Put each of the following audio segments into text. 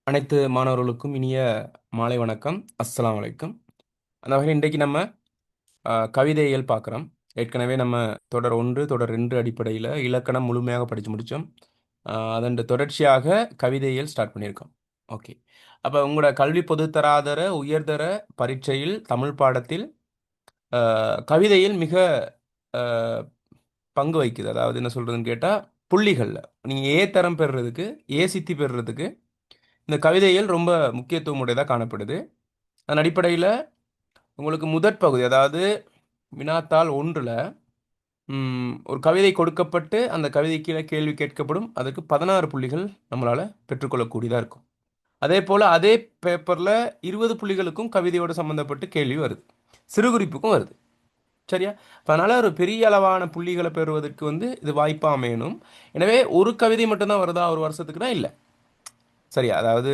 அனைத்து மாணவர்களுக்கும் இனிய மாலை வணக்கம். அஸ்ஸலாமு அலைக்கும். அந்த வகையில் இன்றைக்கு நம்ம கவிதையியல் பார்க்குறோம். ஏற்கனவே நம்ம தொடர் 1, தொடர் 2 அடிப்படையில் இலக்கணம் முழுமையாக படித்து முடித்தோம். அதன் தொடர்ச்சியாக கவிதையியல் ஸ்டார்ட் பண்ணியிருக்கோம். ஓகே. அப்போ உங்களோட கல்வி பொதுத்தராதர உயர்தர பரீட்சையில் தமிழ் பாடத்தில் கவிதையில் மிக அஹ், பங்கு வகிக்குது. அதாவது என்ன சொல்கிறதுன்னு கேட்டால் புள்ளிகளில் நீங்கள் ஏ தரம் பெறுறதுக்கு ஏ சித்தி பெறுறதுக்கு இந்த கவிதைகள் ரொம்ப முக்கியத்துவம் உடையதாக காணப்படுது. அதன் அடிப்படையில் உங்களுக்கு முதற் பகுதி, அதாவது வினாத்தாள் 1ல் ஒரு கவிதை கொடுக்கப்பட்டு அந்த கவிதை கீழே கேள்வி கேட்கப்படும். அதுக்கு 16 புள்ளிகள் நம்மளால் பெற்றுக்கொள்ளக்கூடியதாக இருக்கும். அதே போல் அதே பேப்பரில் 20 புள்ளிகளுக்கும் கவிதையோடு சம்மந்தப்பட்டு கேள்வி வருது, சிறு குறிப்புக்கும் வருது. சரியா? அதனால் ஒரு பெரிய அளவான புள்ளிகளை பெறுவதற்கு இது வாய்ப்பாக அமையணும். எனவே ஒரு கவிதை மட்டும்தான் வருதா ஒரு வருஷத்துக்குனா இல்லை. சரியா? அதாவது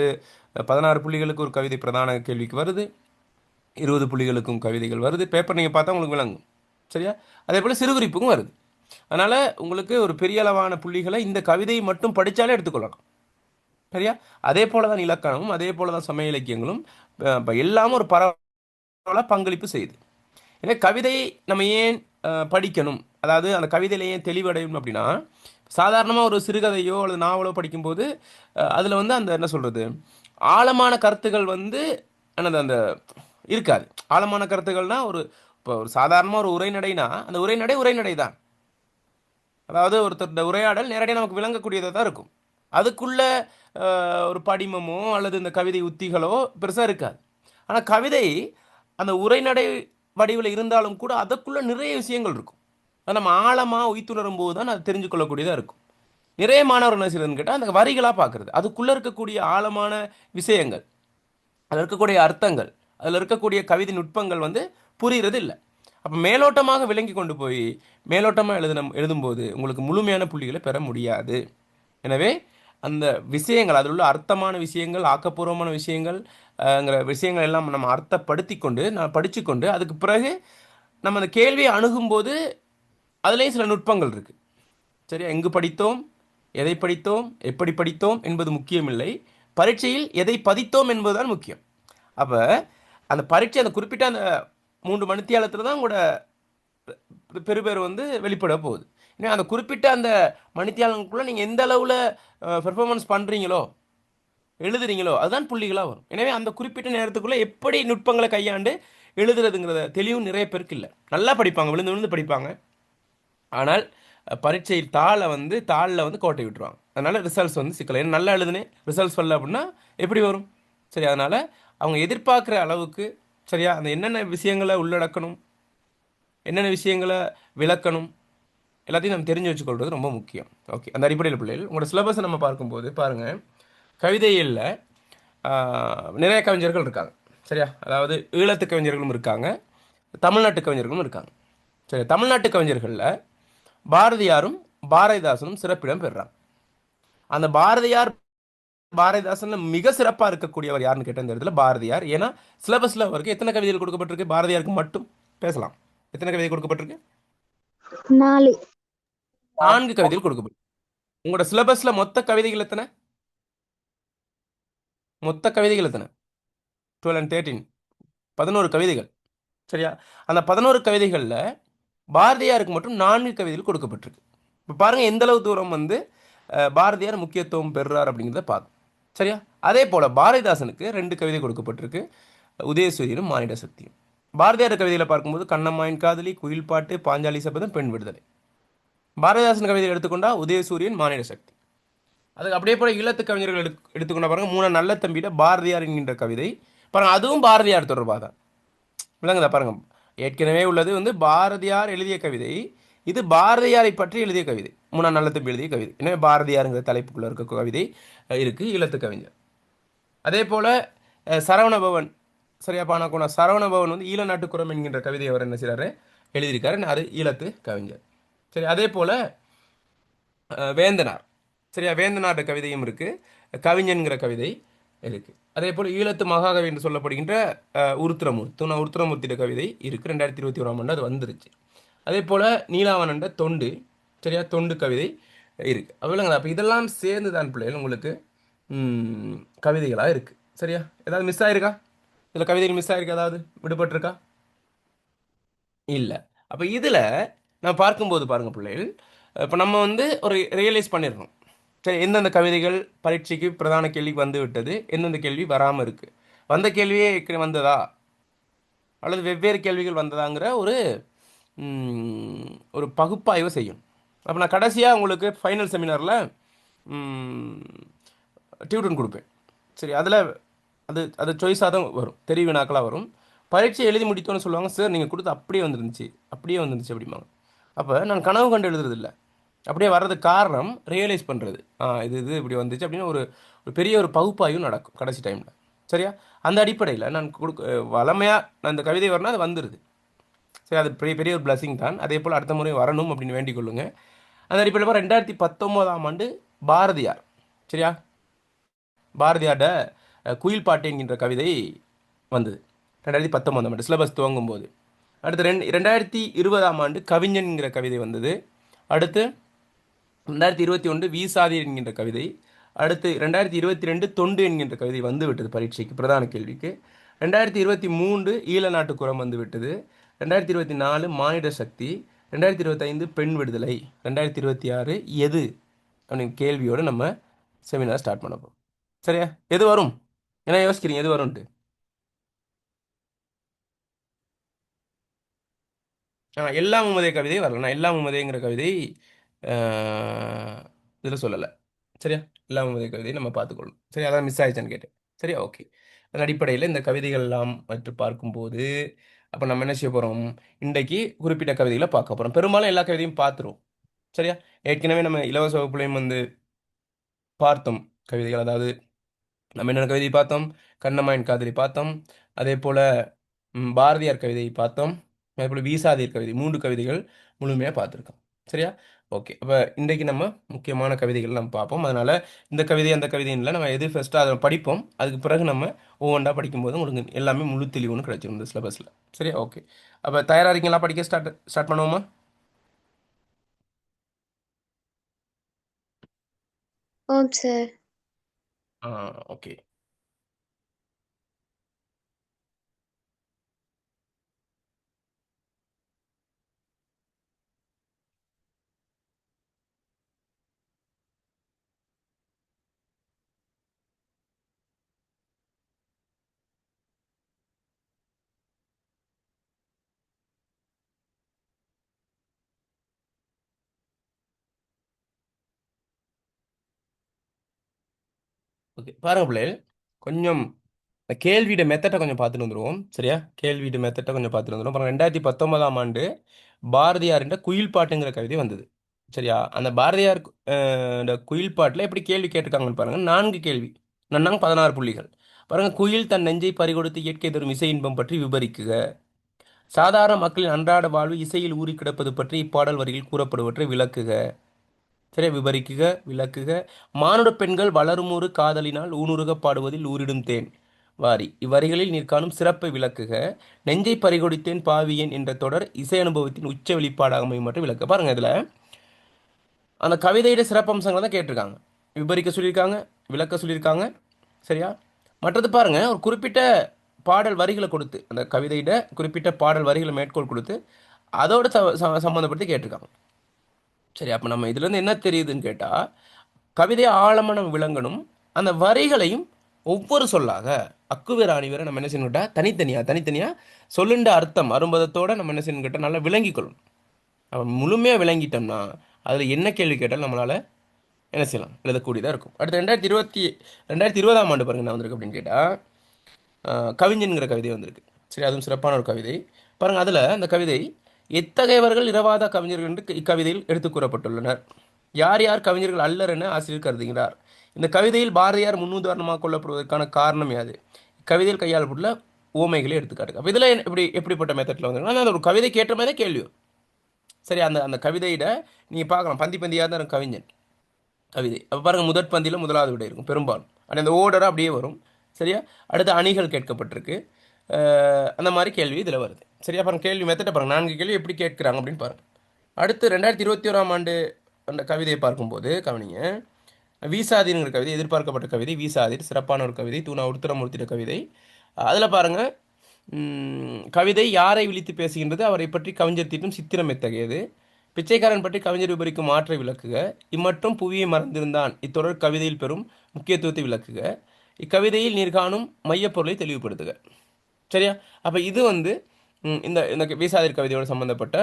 16 புள்ளிகளுக்கு ஒரு கவிதை பிரதான கேள்விக்கு வருது, 20 புள்ளிகளுக்கும் கவிதைகள் வருது. பேப்பர் நீங்கள் பார்த்தா உங்களுக்கு விளங்கும். சரியா? அதே போல் சிறு குறிப்புக்கும் வருது. அதனால் உங்களுக்கு ஒரு பெரிய அளவான புள்ளிகளை இந்த கவிதையை மட்டும் படித்தாலே எடுத்துக்கொள்ளலாம். சரியா? அதே போல் தான் இலக்கணமும், அதே போல் தான் சமய இலக்கியங்களும் இப்போ எல்லாமும் ஒரு பரவலாக பங்களிப்பு செய்யுது. எனவே கவிதையை நம்ம ஏன் படிக்கணும், அதாவது அந்த கவிதையில் ஏன் தெளிவடையும் அப்படின்னா, சாதாரணமாக ஒரு சிறுகதையோ அல்லது நாவலோ படிக்கும்போது அதில் அந்த என்ன சொல்கிறது, ஆழமான கருத்துக்கள் என்னது அந்த இருக்காது. ஆழமான கருத்துக்கள்னால் இப்போ ஒரு சாதாரணமாக ஒரு உரைநடைனா அந்த உரைநடை தான். அதாவது ஒருத்தர் உரையாடல் நேரடியாக நமக்கு விளங்கக்கூடியதாக தான் இருக்கும். அதுக்குள்ள ஒரு படிமமோ அல்லது இந்த கவிதை உத்திகளோ பெருசாக இருக்காது. ஆனால் கவிதை அந்த உரைநடை வடிவில் இருந்தாலும் கூட அதுக்குள்ளே நிறைய விஷயங்கள் இருக்கும். அதை நம்ம ஆழமாக உய்த்துணரும் போது தான் அது தெரிஞ்சு கொள்ளக்கூடியதாக இருக்கும். நிறைய மாணவர் என்ன செய்யறதுன்னு கேட்டால் அந்த வரிகளாக பார்க்குறது, அதுக்குள்ளே இருக்கக்கூடிய ஆழமான விஷயங்கள், அதில் இருக்கக்கூடிய அர்த்தங்கள், அதில் இருக்கக்கூடிய கவிதை நுட்பங்கள் புரிகிறது இல்லை. அப்போ மேலோட்டமாக விளங்கி கொண்டு போய் மேலோட்டமாக எழுதும்போது உங்களுக்கு முழுமையான புள்ளிகளை பெற முடியாது. எனவே அந்த விஷயங்கள், அதில் உள்ள அர்த்தமான விஷயங்கள், ஆக்கப்பூர்வமான விஷயங்கள்ங்கிற விஷயங்கள் எல்லாம் நம்ம அர்த்தப்படுத்தி கொண்டு நான் படித்து கொண்டு அதுக்கு பிறகு நம்ம அந்த கேள்வியை அணுகும்போது அதுலேயும் சில நுட்பங்கள் இருக்குது. சரியா? எங்கு படித்தோம், எதை படித்தோம், எப்படி படித்தோம் என்பது முக்கியமில்லை, பரீட்சையில் எதை பதித்தோம் என்பதுதான் முக்கியம். அப்போ அந்த பரீட்சை அந்த குறிப்பிட்ட அந்த 3 மணித்தியாலத்தில் தான் உங்களோட பெறுபேர் வெளிப்பட போகுது. ஏன்னா அந்த குறிப்பிட்ட அந்த மணித்தியாலங்களுக்குள்ளே நீங்கள் எந்த அளவில் பெர்ஃபார்மன்ஸ் பண்ணுறீங்களோ, எழுதுறீங்களோ அதுதான் புள்ளிகளாக வரும். எனவே அந்த குறிப்பிட்ட நேரத்துக்குள்ளே எப்படி நுட்பங்களை கையாண்டு எழுதுறதுங்கிறத தெளிவும் நிறைய பேருக்கு இல்லை. நல்லா படிப்பாங்க, விழுந்து விழுந்து படிப்பாங்க, ஆனால் பரீட்சை தாளில் கோட்டை விட்டுருவாங்க. அதனால் ரிசல்ட்ஸ் சிக்கல். ஏன்னா நல்லா எழுதுனே ரிசல்ட்ஸ் வரல அப்படின்னா எப்படி வரும்? சரி, அதனால் அவங்க எதிர்பார்க்குற அளவுக்கு சரியா அந்த என்னென்ன விஷயங்களை உள்ளடக்கணும், என்னென்ன விஷயங்களை விளக்கணும், எல்லாத்தையும் நம்ம தெரிஞ்சு வச்சுக்கொள்வது ரொம்ப முக்கியம். ஓகே, அந்த அடிப்படையில் பிள்ளைகள் உங்களோட சிலபஸை நம்ம பார்க்கும்போது பாருங்கள், கவிதையில் நிறைய கவிஞர்கள் இருக்காங்க. சரியா? அதாவது ஈழத்து கவிஞர்களும் இருக்காங்க, தமிழ்நாட்டு கவிஞர்களும் இருக்காங்க. சரி, தமிழ்நாட்டு கவிஞர்களில் பாரதியாரும் பாரதிதாசனும் சிறப்பிடம் பெறுறாங்க. அந்த பாரதிதாசன் மிக சிறப்பாக இருக்கக்கூடியவர் யாருன்னு கேட்ட இந்த இடத்துல பாரதியார். ஏன்னா சிலபஸில் அவருக்கு எத்தனை கவிதைகள் கொடுக்கப்பட்டிருக்கு? பாரதியாருக்கு மட்டும் பேசலாம். எத்தனை கவிதை கொடுக்கப்பட்டிருக்கு? 4 கவிதைகள் கொடுக்கப்பட்டிருக்கு. உங்களோட சிலபஸில் மொத்த கவிதைகள் எத்தனை? 12 and 13 11 கவிதைகள். சரியா? அந்த 11 கவிதைகளில் பாரதியாருக்கு மட்டும் 4 கவிதைகள் கொடுக்கப்பட்டிருக்கு. இப்போ பாருங்கள் எந்த அளவு தூரம் பாரதியார் முக்கியத்துவம் பெறுறார் அப்படிங்கிறத பார்க்கும். சரியா? அதே போல் பாரதிதாசனுக்கு 2 கவிதை கொடுக்கப்பட்டிருக்கு, உதயசூரியனும் மானிட சக்தியும். பாரதியார் கவிதையில் பார்க்கும்போது கண்ணம்மாயின் காதலி, குயில் பாட்டு, பாஞ்சாலி சபதம், பெண் விடுதலை. பாரதிதாசன் கவிதையை எடுத்துக்கொண்டா உதயசூரியன், மானிட சக்தி. அதுக்கு அப்படியே போல ஈழத்து கவிஞர்கள் எடுத்துக்கொண்டா பாருங்க, மூணு நல்ல தம்பியில பாரதியார் என்கின்ற கவிதை பாருங்க, அதுவும் பாரதியார் தொடர்பாக தான். விளங்குதா? பாருங்க, ஏற்கனவே உள்ளது பாரதியார் எழுதிய கவிதை, இது பாரதியாரை பற்றி எழுதிய கவிதை, மூணா நல்ல தம்பி எழுதிய கவிதை. எனவே பாரதியாருங்கிற தலைப்புக்குள்ள இருக்க கவிதை இருக்கு ஈழத்து கவிஞர். அதே போல சரவணபவன், சரியா பானாக்கோனா சரவணபவன் ஈழ நாட்டுக்குறம் என்கின்ற கவிதை அவர் என்ன செய்யறாரு, எழுதியிருக்காரு, அது ஈழத்து கவிஞர். சரி, அதே போல வேந்தனார், சரியா, வேந்தனார் கவிதையும் இருக்கு, கவிஞன்கிற கவிதை இருக்கு. அதே போல் ஈழத்து மகாகவி என்று சொல்லப்படுகின்ற உருத்திரமூர்த்தியோட கவிதை இருக்கு, 2021ஆம் ஆண்டு அது வந்துருச்சு. அதே போல் நீலாவனண்ட தொண்டு, சரியா, தொண்டு கவிதை இருக்கு. அவ்வளோங்களா? அப்போ இதெல்லாம் சேர்ந்து தான் பிள்ளைகள் உங்களுக்கு கவிதைகளாக இருக்குது. சரியா? ஏதாவது மிஸ் ஆயிருக்கா? இதில் கவிதைகள் மிஸ் ஆயிருக்கா? ஏதாவது விடுபட்டிருக்கா? இல்லை. அப்போ இதில் நான் பார்க்கும்போது பாருங்கள் பிள்ளைகள், இப்போ நம்ம வந்து ஒரு ரியலைஸ் பண்ணிடுறோம். சரி, எந்தெந்த கவிதைகள் பரீட்சைக்கு பிரதான கேள்விக்கு வந்து விட்டது, எந்தெந்த கேள்வி வராமல் இருக்குது, வந்த கேள்வியே வந்ததா அல்லது வெவ்வேறு கேள்விகள் வந்ததாங்கிற ஒரு ஒரு பகுப்பாய்வு செய்யும். அப்போ நான் கடைசியாக உங்களுக்கு ஃபைனல் செமினாரில் டியூட்டன் கொடுப்பேன். சரி, அதில் அது அது சாய்ஸாக தான் வரும், தெரிவு வினாக்களாக வரும். பரீட்சை எழுதி முடித்தோன்னு சொல்லுவாங்க, சார் நீங்கள் கொடுத்து அப்படியே வந்துருந்துச்சு, அப்படியே வந்துருந்துச்சு அப்படிம்பாங்க. அப்போ நான் கனவு கண்டு எழுதுறதில்ல, அப்படியே வர்றதுக்கு காரணம் ரியலைஸ் பண்ணுறது. இது இது இப்படி வந்துச்சு அப்படின்னு ஒரு ஒரு பெரிய ஒரு பகுப்பாய்வு நடக்கும் கடைசி டைமில். சரியா? அந்த அடிப்படையில் நான் வளமையாக நான் இந்த கவிதை வரணும், அது வந்துடுது. சரி, அது பெரிய பெரிய ஒரு பிளஸிங் தான். அதே போல் அடுத்த முறை வரணும் அப்படின்னு வேண்டிக் கொள்ளுங்க. அந்த அடிப்படையில் 2019ஆம் ஆண்டு பாரதியார், சரியா, பாரதியார்ட குயில் பாட்டு என்கின்ற கவிதை வந்தது 2019ஆம் ஆண்டு சிலபஸ் துவங்கும் போது. அடுத்து 2020ஆம் ஆண்டு கவிஞன்கிற கவிதை வந்தது. அடுத்து 2021 வீசாதி என்கின்ற கவிதை. அடுத்து 2022 தொண்டு என்கின்ற கவிதை வந்து விட்டது பரீட்சைக்கு பிரதான கேள்விக்கு. 2023 ஈழ நாட்டுக்குறம் வந்து விட்டது. 2024 மானிட சக்தி. 2025 பெண் விடுதலை. 2026 எது அப்படின்னு கேள்வியோடு நம்ம செமினார் ஸ்டார்ட் பண்ண போகிறோம். சரியா? எது வரும்? என்ன யோசிக்கிறீங்க, எது வரும்ன்ட்டு? எல்லாம் உமதே கவிதை வரல. நான் எல்லாம் உமதேங்கிற கவிதை இதில் சொல்லலை. சரியா? எல்லாம் உமதே கவிதை நம்ம பார்த்துக்கொள்ளணும். சரி, அதான் மிஸ் ஆயிடுச்சான்னு கேட்டேன். சரியா? ஓகே. அதன் அடிப்படையில் இந்த கவிதைகள் எல்லாம் மற்றும் பார்க்கும்போது அப்போ நம்ம என்ன செய்ய போகிறோம்? இன்றைக்கு குறிப்பிட்ட கவிதைகளை பார்க்க போகிறோம். பெரும்பாலும் எல்லா கவிதையும் பார்த்துருவோம். சரியா? ஏற்கனவே நம்ம இலவச வகுப்புலையும் வந்து பார்த்தோம் கவிதைகள். அதாவது நம்ம என்னென்ன கவிதை பார்த்தோம்? கண்ணம்மாயின் காதலி பார்த்தோம். அதே போல் பாரதியார் கவிதையை பார்த்தோம். அதே போல் வீசாதீர் கவிதை 3 கவிதைகள் முழுமையாக பார்த்துருக்கோம். சரியா? ஓகே. அப்போ இன்றைக்கு நம்ம முக்கியமான கவிதைகள் நம்ம பார்ப்போம். அதனால் இந்த கவிதை அந்த கவிதைன்னு நம்ம எது ஃபஸ்ட்டாக அதை படிப்போம். அதுக்கு பிறகு நம்ம ஒவ்வொன்றா படிக்கும்போது உங்களுக்கு எல்லாமே முழு தெளிவுன்னு கிடைச்சிரும் இந்த சிலபஸில். சரியா? ஓகே. அப்போ தயாராக இருக்கீங்களா? படிக்க ஸ்டார்ட் பண்ணுவோமா? ஓம் சார். ஓகே. ஓகே, பாருங்க பிள்ளைகள், கொஞ்சம் இந்த கேள்வியோட மெத்தட்டை கொஞ்சம் பார்த்துட்டு வந்துடுவோம். சரியா? கேள்வியோட மெத்தட்டை கொஞ்சம் பார்த்துட்டு வந்துடுவோம். அப்புறம் 2019ஆம் ஆண்டு பாரதியாரின் குயில் பாட்டுங்கிற கவிதை வந்தது. சரியா? அந்த பாரதியார் இந்த குயில் பாட்டில் எப்படி கேள்வி கேட்டிருக்காங்கன்னு பாருங்க. 4 கேள்வி, நன்னாங்க 16 புள்ளிகள். பாருங்க, குயில் தன் நெஞ்சை பறிகொடுத்து இயற்கை தரும் இசை இன்பம் பற்றி விவரிக்குக. சாதாரண மக்களின் அன்றாட வாழ்வு இசையில் ஊறி கிடப்பது பற்றி இப்பாடல் வரியில் கூறப்படுவற்றை விளக்குக. சரியா? விவரிக்குக, விளக்குக. மானுட பெண்கள் வளருமொரு காதலினால் ஊனுருக பாடுவதில் ஊரிடும் தேன் வாரி. இவ்வரிகளில் நீர் காணும் சிறப்பை விளக்குக. நெஞ்சை பறிகொடுத்தேன் பாவியேன் என்ற தொடர் இசை அனுபவத்தின் உச்ச வெளிப்பாடாக அமையும் மட்டும் விளக்க. பாருங்க, இதில் அந்த கவிதையோட சிறப்பம்சங்களை தான் கேட்டிருக்காங்க. விவரிக்க சொல்லியிருக்காங்க, விளக்க சொல்லியிருக்காங்க. சரியா? மற்றது பாருங்க, ஒரு குறிப்பிட்ட பாடல் வரிகளை கொடுத்து, அந்த கவிதையிட குறிப்பிட்ட பாடல் வரிகளை மேற்கோள் கொடுத்து அதோட சம்மந்தப்படுத்தி கேட்டிருக்காங்க. சரி, அப்போ நம்ம இதுலேருந்து என்ன தெரியுதுன்னு கேட்டால், கவிதையை ஆழமாக நம்ம விளங்கணும். அந்த வரிகளையும் ஒவ்வொரு சொல்லாக அக்குவேர அணிவேரை நம்ம என்ன செய்யணும்ட்டா தனித்தனியாக சொல்லுண்ட அர்த்தம் அரும்பதத்தோடு நம்ம என்ன செய்யணும் கேட்டால் நல்லா விளங்கிக்கொள்ளணும். நம்ம முழுமையாக விளங்கிட்டோம்னா அதில் என்ன கேள்வி கேட்டாலும் நம்மளால் என்ன செய்யலாம், எழுதக்கூடியதாக இருக்கும். அடுத்து 2020ஆம் ஆண்டு பாருங்கள் என்ன வந்திருக்கு அப்படின்னு கேட்டால், கவிஞன்கிற கவிதை வந்திருக்கு. சரி, அதுவும் சிறப்பான ஒரு கவிதை. பாருங்கள், அதில் அந்த கவிதை எத்தகையவர்கள் இரவாத கவிஞர்கள் என்று இக்கவிதையில் எடுத்துக் கூறப்பட்டுள்ளனர். யார் யார் கவிஞர்கள் அல்லர் என ஆசிரியர் கருதுகிறார். இந்த கவிதையில் பாரதியார் முன்னுதாரணமாக கொள்ளப்படுவதற்கான காரணம் யாது? கவிதையில் கையாளப்பட்டுள்ள ஓமைகளை எடுத்துக்காட்டு. அப்போ இதில் எப்படிப்பட்ட மெத்தடில் வந்து அந்த ஒரு கவிதைக்கு ஏற்ற மாதிரி கேள்வி. சரி, அந்த அந்த கவிதையிட நீங்கள் பார்க்கலாம், பந்தி பந்தியாக தான் இருக்கும் கவிஞன் கவிதை. அப்போ பாருங்கள், முதற் பந்தியில் முதலாவது விடை இருக்கும் பெரும்பாலும். ஆனால் அந்த ஓர்டராக அப்படியே வரும். சரியா? அடுத்த அணிகள் கேட்கப்பட்டிருக்கு. அந்த மாதிரி கேள்வி இதில் வருது. சரியா? பாருங்கள், கேள்வி மெத்தட்டை பாருங்கள், 4 கேள்வி எப்படி கேட்குறாங்க அப்படின்னு பாருங்கள். அடுத்து 2021ஆம் ஆண்டு அந்த கவிதையை பார்க்கும்போது கவனிங்க, வீசாதீன்ங்கிற கவிதை எதிர்பார்க்கப்பட்ட கவிதை. வீசாதீர் சிறப்பான ஒரு கவிதை. தூணா உருத்திரமூர்த்தியோட கவிதை. அதில் பாருங்க, கவிதை யாரை விழித்து பேசுகின்றது, அவரை பற்றி கவிஞர் தீட்டும் சித்திரம் எத்தகையது, பிச்சைக்காரன் பற்றி கவிஞர் விவரிக்கும் மாற்றை விளக்குக, இம்மட்டும் புவியை மறந்திருந்தான் இத்தொடர் கவிதையில் பெறும் முக்கியத்துவத்தை விளக்குக, இக்கவிதையில் நீர் காணும் மையப்பொருளை தெளிவுபடுத்துக. சரியா? அப்போ இது வந்து இந்த இந்த வீசாதிர் கவிதையோட சம்பந்தப்பட்ட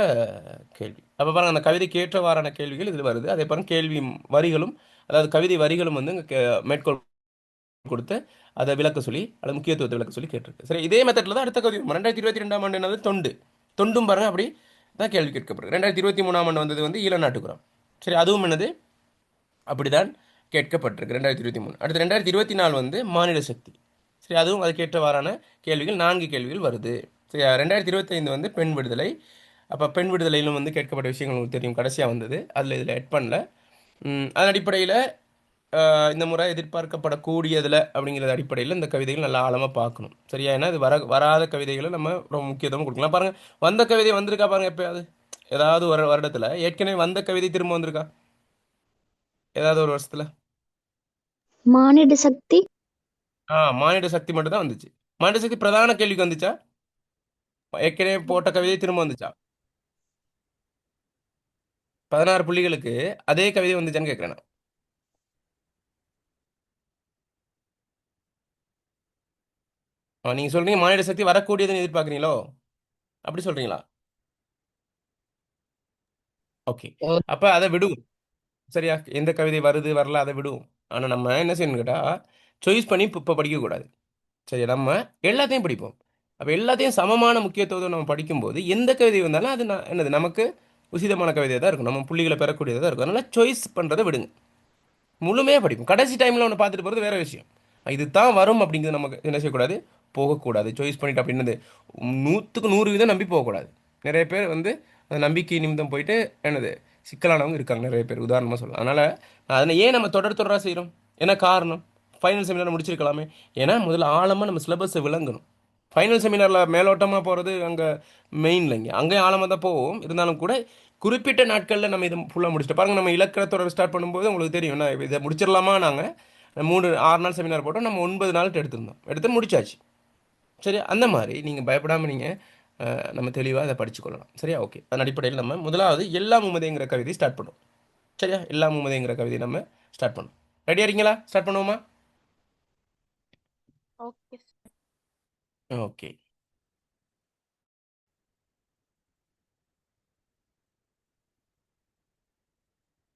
கேள்வி. அப்போ பாருங்க, அந்த கவிதைக்கு ஏற்றவாறான கேள்விகள் இதில் வருது. அதே பாருங்க, கேள்வி வரிகளும், அதாவது கவிதை வரிகளும் வந்து இங்க மேற்கோள் கொடுத்து அதை விளக்க சொல்லி, அதை முக்கியத்துவத்தை விளக்க சொல்லி கேட்டிருக்கு. சரி, இதே மெத்தடில் தான் அடுத்த கவிதை 2022ஆம் ஆண்டு என்னது, தொண்டு. தொண்டும் பாருங்க அப்படி தான் கேள்வி கேட்கப்படுது. 2023ஆம் ஆண்டு வந்தது வந்து ஈழ நாட்டுக்குறம். சரி, அதுவும் என்னது அப்படிதான் கேட்கப்பட்டிருக்கு 2023. அடுத்து 2024 வந்து மாநில சக்தி. சரி, அதுவும் அதுக்கேற்றவாறான கேள்விகள் 4 கேள்விகள் வருது. சரி, 2025 வந்து பெண் விடுதலை. அப்போ பெண் விடுதலையிலும் வந்து கேட்கப்பட்ட விஷயங்கள் உங்களுக்கு தெரியும், கடைசியாக வந்தது. அதில் இதில் எட் பண்ணல. அதன் அடிப்படையில் இந்த முறை எதிர்பார்க்கப்படக்கூடியதில் அப்படிங்கிறது அடிப்படையில் இந்த கவிதைகள் நல்லா ஆழமாக பார்க்கணும். சரியா? ஏன்னா இது வராத கவிதைகளை நம்ம ரொம்ப முக்கியத்துவம் கொடுக்கலாம். பாருங்கள், வந்த கவிதை வந்திருக்கா பாருங்கள் எப்பயாவது, ஏதாவது ஒரு வருடத்தில் ஏற்கனவே வந்த கவிதை திரும்ப வந்திருக்கா ஏதாவது ஒரு வருஷத்தில்? மானிட சக்தி. மானிட சக்தி மட்டும் தான் வந்துச்சு. மானிட சக்தி பிரதான கேள்விக்கு வந்துச்சா, ஏற்கனவே போட்ட கவிதை திரும்ப வந்துச்சா? 16 புள்ளிகளுக்கு அதே கவிதை வந்துச்சான்னு கேட்குறேன் நான். நீங்கள் சொல்கிறீங்க மானிட சக்தி வரக்கூடியதுன்னு எதிர்பார்க்குறீங்களோ, அப்படி சொல்கிறீங்களா? ஓகே, அப்போ அதை விடுவோம். சரியா? எந்த கவிதை வருது வரல அதை விடுவோம். ஆனால் நம்ம என்ன செய்யணும்னு கேட்டால், சாய்ஸ் பண்ணி இப்போ படிக்கக்கூடாது. சரி, நம்ம எல்லாத்தையும் படிப்போம். அப்போ எல்லாத்தையும் சமமான முக்கியத்துவம் நம்ம படிக்கும்போது எந்த கவிதை வந்தாலும் அது என்னது நமக்கு உசிதமான கவிதையாக தான் இருக்கும், நம்ம புள்ளிகளை பெறக்கூடியதாக தான் இருக்கும். அதனால் சாய்ஸ் பண்ணுறதை விடுங்க, முழுமையாக படிப்போம். கடைசி டைமில் ஒன்று பார்த்துட்டு போகிறது வேற விஷயம். இது தான் வரும் அப்படிங்கிறது நமக்கு என்ன செய்யக்கூடாது, போகக்கூடாது. சாய்ஸ் பண்ணிட்டு அப்படின்னது 100% நம்பி போகக்கூடாது. நிறைய பேர் வந்து அந்த நம்பிக்கை நிமித்தம் போயிட்டு என்னது சிக்கலானவங்க இருக்காங்க நிறைய பேர், உதாரணமாக சொல்லலாம். அதனால் அதனை ஏன் நம்ம தொடராக செய்கிறோம், என்ன காரணம்? ஃபைனல் செமினார் முடிச்சிருக்கலாமே. ஏன்னா முதல்ல ஆழமாக நம்ம சிலபஸை விளங்கணும். ஃபைனல் செமினாரில் மேலோட்டமாக போகிறது அங்கே மெயினில், இங்கே அங்கேயும் ஆழமாக தான் போவோம். இருந்தாலும் கூட குறிப்பிட்ட நாட்களில் நம்ம இதை ஃபுல்லாக முடிச்சுட்டு பாருங்கள். நம்ம இலக்கணத்தோட ஸ்டார்ட் பண்ணும்போது உங்களுக்கு தெரியும், நான் இதை முடிச்சிடலாமா, நாங்கள் 6 நாள் செமினார் போட்டோம், நம்ம 9 நாள் எடுத்திருந்தோம், எடுத்து முடிச்சாச்சு. சரி, அந்த மாதிரி நீங்கள் பயப்படாமல் நீங்கள் நம்ம தெளிவாக அதை படித்து கொள்ளலாம். சரியா? ஓகே, அதன் அடிப்படையில் நம்ம முதலாவது எல்லா மும்மதேங்கிற கவிதை ஸ்டார்ட் பண்ணுவோம். சரியா? எல்லா மும்மதேங்கிற கவிதை நம்ம ஸ்டார்ட் பண்ணுவோம். ரெடியாக இருக்கீங்களா? ஸ்டார்ட் பண்ணுவோமா? ஓகே. ஓகே.